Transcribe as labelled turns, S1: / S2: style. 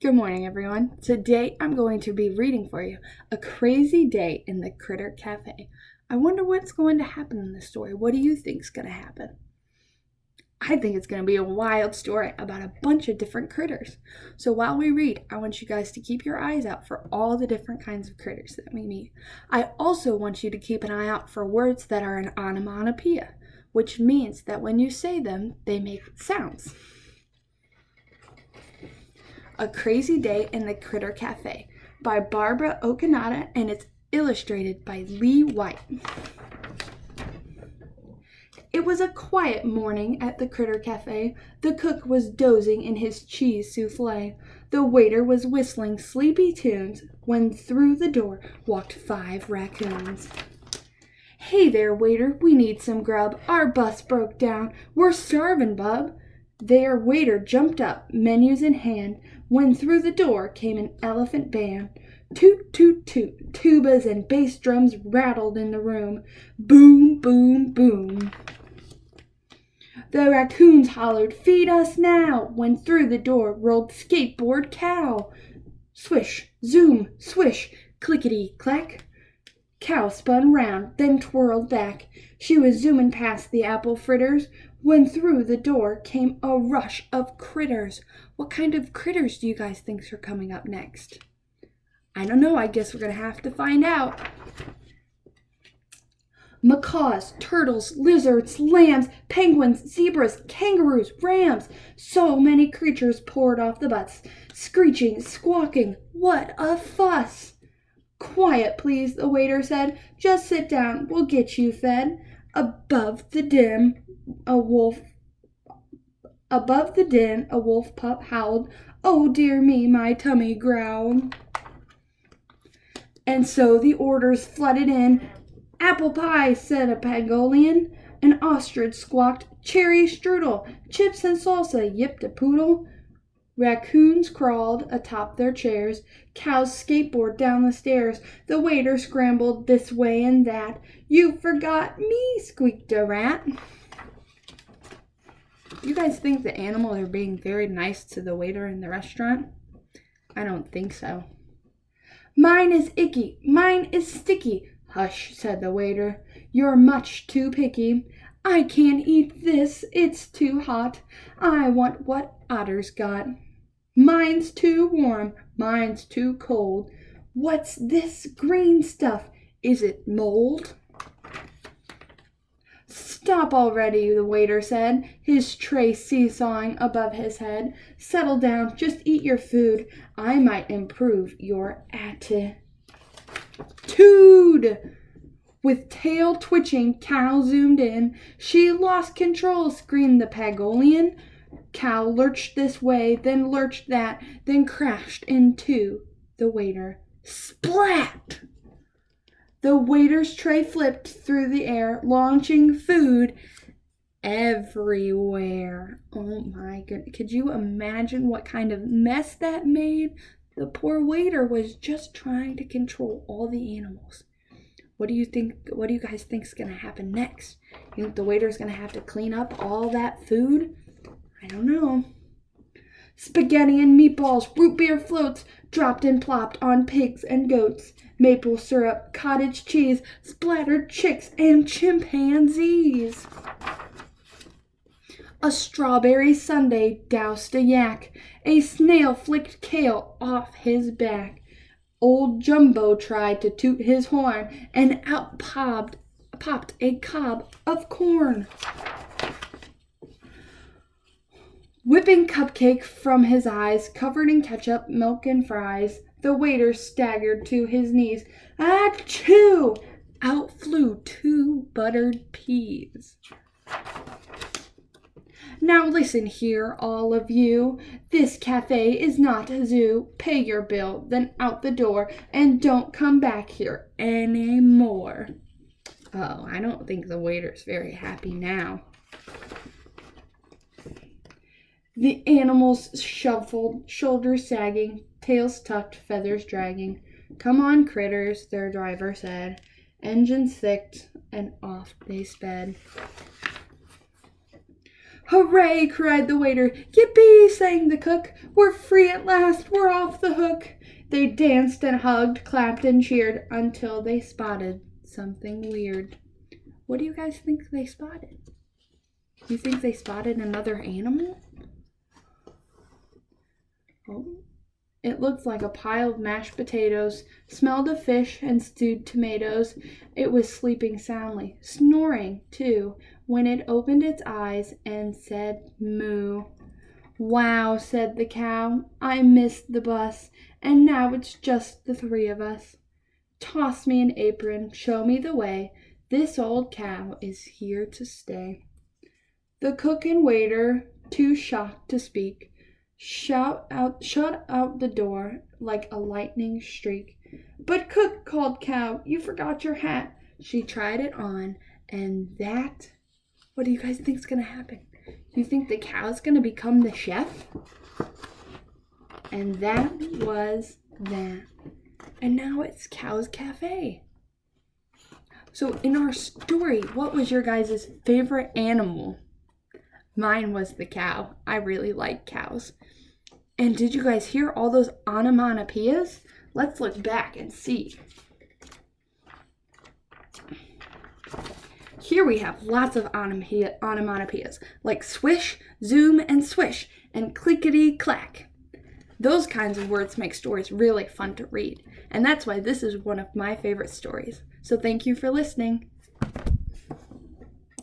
S1: Good morning, everyone. Today I'm going to be reading for you A Crazy Day in the Critter Cafe. I wonder what's going to happen in this story. What do you think's going to happen? I think it's going to be a wild story about a bunch of different critters. So while we read, I want you guys to keep your eyes out for all the different kinds of critters that we meet. I also want you to keep an eye out for words that are an onomatopoeia, which means that when you say them, they make sounds. A Crazy Day in the Critter Cafe by Barbara Okanada, and it's illustrated by Lee White. It was a quiet morning at the Critter Cafe. The cook was dozing in his cheese souffle. The waiter was whistling sleepy tunes when through the door walked 5 raccoons. "Hey there, waiter, we need some grub. Our bus broke down. We're starving, bub." Their waiter jumped up, menus in hand, when through the door came an elephant band. Toot, toot, toot, tubas and bass drums rattled in the room. Boom, boom, boom. The raccoons hollered, "Feed us now," when through the door rolled Skateboard Cow. Swish, zoom, swish, clickety-clack. Cow spun round, then twirled back. She was zooming past the apple fritters when through the door came a rush of critters. What kind of critters do you guys think are coming up next? I don't know. I guess we're going to have to find out. Macaws, turtles, lizards, lambs, penguins, zebras, kangaroos, rams. So many creatures poured off the butts, screeching, squawking. What a fuss! "Quiet, please," the waiter said. "Just sit down. We'll get you fed." Above the din, a wolf pup howled. "Oh, dear me, my tummy growled." And so the orders flooded in. "Apple pie," said a Pangolian. An ostrich squawked, "Cherry strudel." "Chips and salsa," yipped a poodle. Raccoons crawled atop their chairs. Cows skateboard down the stairs. The waiter scrambled this way and that. "You forgot me," squeaked a rat. You guys think the animals are being very nice to the waiter in the restaurant? I don't think so. "Mine is icky, mine is sticky." "Hush," said the waiter. "You're much too picky. I can't eat this, it's too hot. I want what Otter's got. Mine's too warm, mine's too cold. What's this green stuff? Is it mold?" "Stop already," the waiter said, his tray seesawing above his head. "Settle down, just eat your food. I might improve your attitude." With tail twitching, Cow zoomed in. "She lost control," screamed the Pangolian. Cow lurched this way, then lurched that, then crashed into the waiter. Splat! The waiter's tray flipped through the air, launching food everywhere. Oh my goodness. Could you imagine what kind of mess that made? The poor waiter was just trying to control all the animals. What do you guys think is going to happen next? You think the waiter's going to have to clean up all that food? I don't know. Spaghetti and meatballs, root beer floats, dropped and plopped on pigs and goats. Maple syrup, cottage cheese, splattered chicks and chimpanzees. A strawberry sundae doused a yak. A snail flicked kale off his back. Old Jumbo tried to toot his horn, and out popped a cob of corn. Whipping cupcake from his eyes, covered in ketchup, milk, and fries, the waiter staggered to his knees. Achoo! Out flew 2 buttered peas. "Now listen here, all of you. This cafe is not a zoo. Pay your bill, then out the door, and don't come back here anymore." Oh, I don't think the waiter's very happy now. The animals shuffled, shoulders sagging, tails tucked, feathers dragging. "Come on, critters," their driver said. Engines thicked, and off they sped. Hooray, cried the waiter. Yippee, sang the cook. We're free at last, we're off the hook. They danced and hugged, clapped and cheered until they spotted something weird. What do you guys think they spotted? You think they spotted another animal? Oh, it looked like a pile of mashed potatoes, smelled of fish and stewed tomatoes. It was sleeping soundly, snoring too, when it opened its eyes and said moo. Wow, said the cow, I missed the bus, and now it's just the three of us. Toss me an apron, show me the way, this old cow is here to stay. The cook and waiter, too shocked to speak, shut out the door like a lightning streak. But cook, called cow, you forgot your hat. She tried it on, and that... What do you guys think's gonna happen? You think the cow's gonna become the chef? And that was that. And now it's Cow's Cafe. So in our story, what was your guys' favorite animal? Mine was the cow. I really like cows. And did you guys hear all those onomatopoeias? Let's look back and see. Here we have lots of onomatopoeias, like swish, zoom, and swish, and clickety-clack. Those kinds of words make stories really fun to read, and that's why this is one of my favorite stories. So thank you for listening.